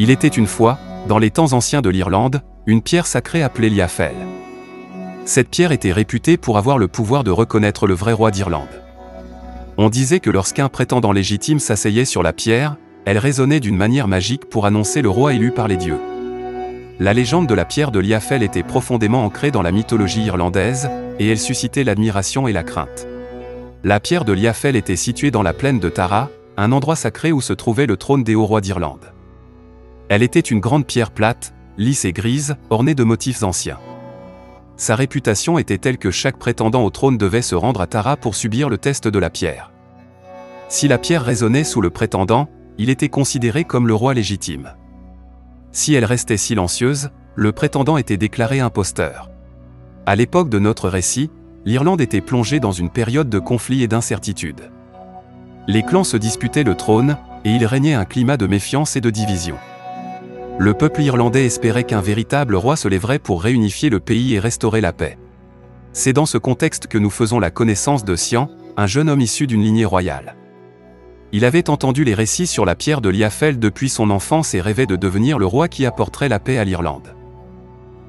Il était une fois, dans les temps anciens de l'Irlande, une pierre sacrée appelée Liafel. Cette pierre était réputée pour avoir le pouvoir de reconnaître le vrai roi d'Irlande. On disait que lorsqu'un prétendant légitime s'asseyait sur la pierre, elle résonnait d'une manière magique pour annoncer le roi élu par les dieux. La légende de la pierre de Liafel était profondément ancrée dans la mythologie irlandaise, et elle suscitait l'admiration et la crainte. La pierre de Liafel était située dans la plaine de Tara, un endroit sacré où se trouvait le trône des hauts rois d'Irlande. Elle était une grande pierre plate, lisse et grise, ornée de motifs anciens. Sa réputation était telle que chaque prétendant au trône devait se rendre à Tara pour subir le test de la pierre. Si la pierre résonnait sous le prétendant, il était considéré comme le roi légitime. Si elle restait silencieuse, le prétendant était déclaré imposteur. À l'époque de notre récit, l'Irlande était plongée dans une période de conflits et d'incertitude. Les clans se disputaient le trône, et il régnait un climat de méfiance et de division. Le peuple irlandais espérait qu'un véritable roi se lèverait pour réunifier le pays et restaurer la paix. C'est dans ce contexte que nous faisons la connaissance de Cian, un jeune homme issu d'une lignée royale. Il avait entendu les récits sur la pierre de Liafel depuis son enfance et rêvait de devenir le roi qui apporterait la paix à l'Irlande.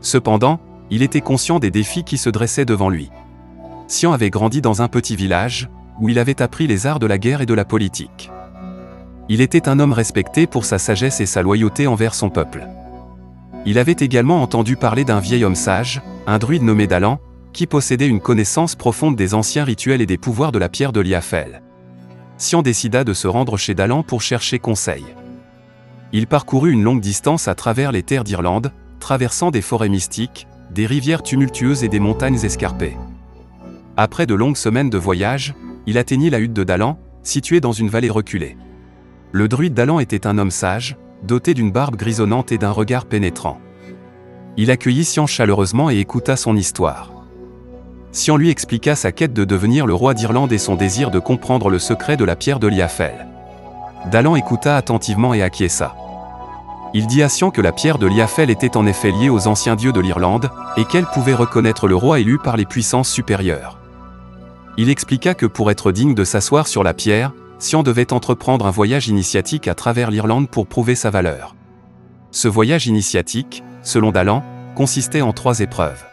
Cependant, il était conscient des défis qui se dressaient devant lui. Cian avait grandi dans un petit village, où il avait appris les arts de la guerre et de la politique. Il était un homme respecté pour sa sagesse et sa loyauté envers son peuple. Il avait également entendu parler d'un vieil homme sage, un druide nommé Dalan, qui possédait une connaissance profonde des anciens rituels et des pouvoirs de la pierre de Liafel. Cian décida de se rendre chez Dalan pour chercher conseil. Il parcourut une longue distance à travers les terres d'Irlande, traversant des forêts mystiques, des rivières tumultueuses et des montagnes escarpées. Après de longues semaines de voyage, il atteignit la hutte de Dalan, située dans une vallée reculée. Le druide Dalan était un homme sage, doté d'une barbe grisonnante et d'un regard pénétrant. Il accueillit Cian chaleureusement et écouta son histoire. Cian lui expliqua sa quête de devenir le roi d'Irlande et son désir de comprendre le secret de la pierre de Liafel. Dalan écouta attentivement et acquiesça. Il dit à Cian que la pierre de Liafel était en effet liée aux anciens dieux de l'Irlande, et qu'elle pouvait reconnaître le roi élu par les puissances supérieures. Il expliqua que pour être digne de s'asseoir sur la pierre, Cian devait entreprendre un voyage initiatique à travers l'Irlande pour prouver sa valeur. Ce voyage initiatique, selon Dalan, consistait en 3 épreuves.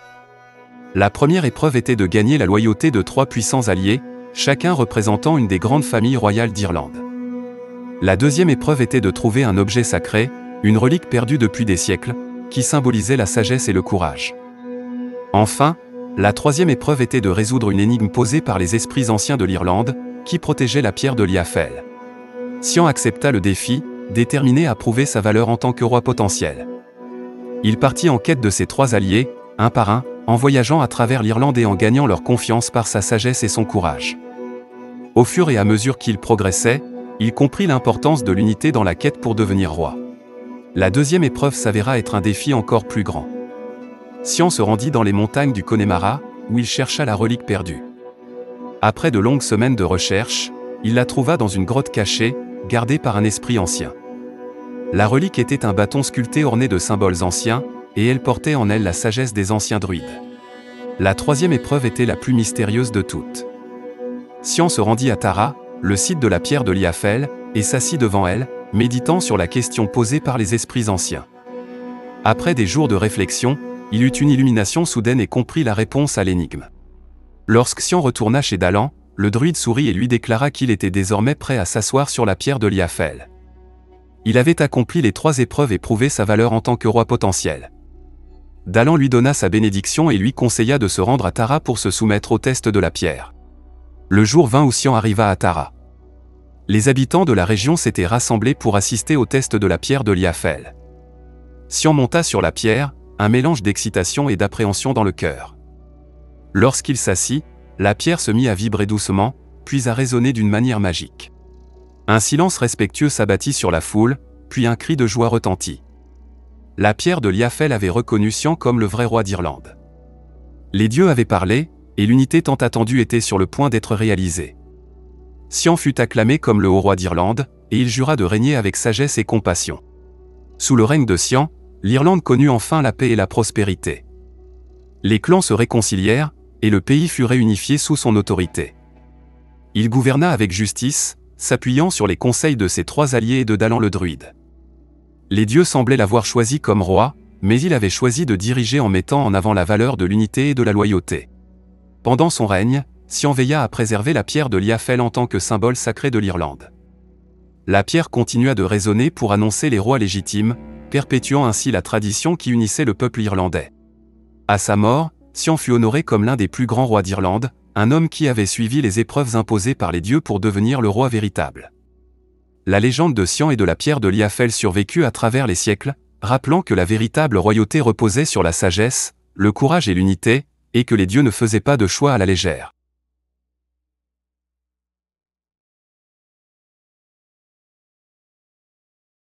La première épreuve était de gagner la loyauté de 3 puissants alliés, chacun représentant une des grandes familles royales d'Irlande. La deuxième épreuve était de trouver un objet sacré, une relique perdue depuis des siècles, qui symbolisait la sagesse et le courage. Enfin, la troisième épreuve était de résoudre une énigme posée par les esprits anciens de l'Irlande, qui protégeait la pierre de Liafel. Cian accepta le défi, déterminé à prouver sa valeur en tant que roi potentiel. Il partit en quête de ses 3 alliés, un par un, en voyageant à travers l'Irlande et en gagnant leur confiance par sa sagesse et son courage. Au fur et à mesure qu'il progressait, il comprit l'importance de l'unité dans la quête pour devenir roi. La deuxième épreuve s'avéra être un défi encore plus grand. Cian se rendit dans les montagnes du Connemara, où il chercha la relique perdue. Après de longues semaines de recherche, il la trouva dans une grotte cachée, gardée par un esprit ancien. La relique était un bâton sculpté orné de symboles anciens, et elle portait en elle la sagesse des anciens druides. La troisième épreuve était la plus mystérieuse de toutes. Cian se rendit à Tara, le site de la pierre de Liafel, et s'assit devant elle, méditant sur la question posée par les esprits anciens. Après des jours de réflexion, il eut une illumination soudaine et comprit la réponse à l'énigme. Lorsque Cian retourna chez Dalan, le druide sourit et lui déclara qu'il était désormais prêt à s'asseoir sur la pierre de Liafel. Il avait accompli les 3 épreuves et prouvé sa valeur en tant que roi potentiel. Dalan lui donna sa bénédiction et lui conseilla de se rendre à Tara pour se soumettre au test de la pierre. Le jour vint où Cian arriva à Tara. Les habitants de la région s'étaient rassemblés pour assister au test de la pierre de Liafel. Cian monta sur la pierre, un mélange d'excitation et d'appréhension dans le cœur. Lorsqu'il s'assit, la pierre se mit à vibrer doucement, puis à résonner d'une manière magique. Un silence respectueux s'abattit sur la foule, puis un cri de joie retentit. La pierre de Liafel avait reconnu Cian comme le vrai roi d'Irlande. Les dieux avaient parlé, et l'unité tant attendue était sur le point d'être réalisée. Cian fut acclamé comme le haut roi d'Irlande, et il jura de régner avec sagesse et compassion. Sous le règne de Cian, l'Irlande connut enfin la paix et la prospérité. Les clans se réconcilièrent, et le pays fut réunifié sous son autorité. Il gouverna avec justice, s'appuyant sur les conseils de ses 3 alliés et de Dalan le druide. Les dieux semblaient l'avoir choisi comme roi, mais il avait choisi de diriger en mettant en avant la valeur de l'unité et de la loyauté. Pendant son règne, Sian veilla à préserver la pierre de Liafel en tant que symbole sacré de l'Irlande. La pierre continua de résonner pour annoncer les rois légitimes, perpétuant ainsi la tradition qui unissait le peuple irlandais. À sa mort, Sian fut honoré comme l'un des plus grands rois d'Irlande, un homme qui avait suivi les épreuves imposées par les dieux pour devenir le roi véritable. La légende de Sian et de la pierre de Liafel survécut à travers les siècles, rappelant que la véritable royauté reposait sur la sagesse, le courage et l'unité, et que les dieux ne faisaient pas de choix à la légère.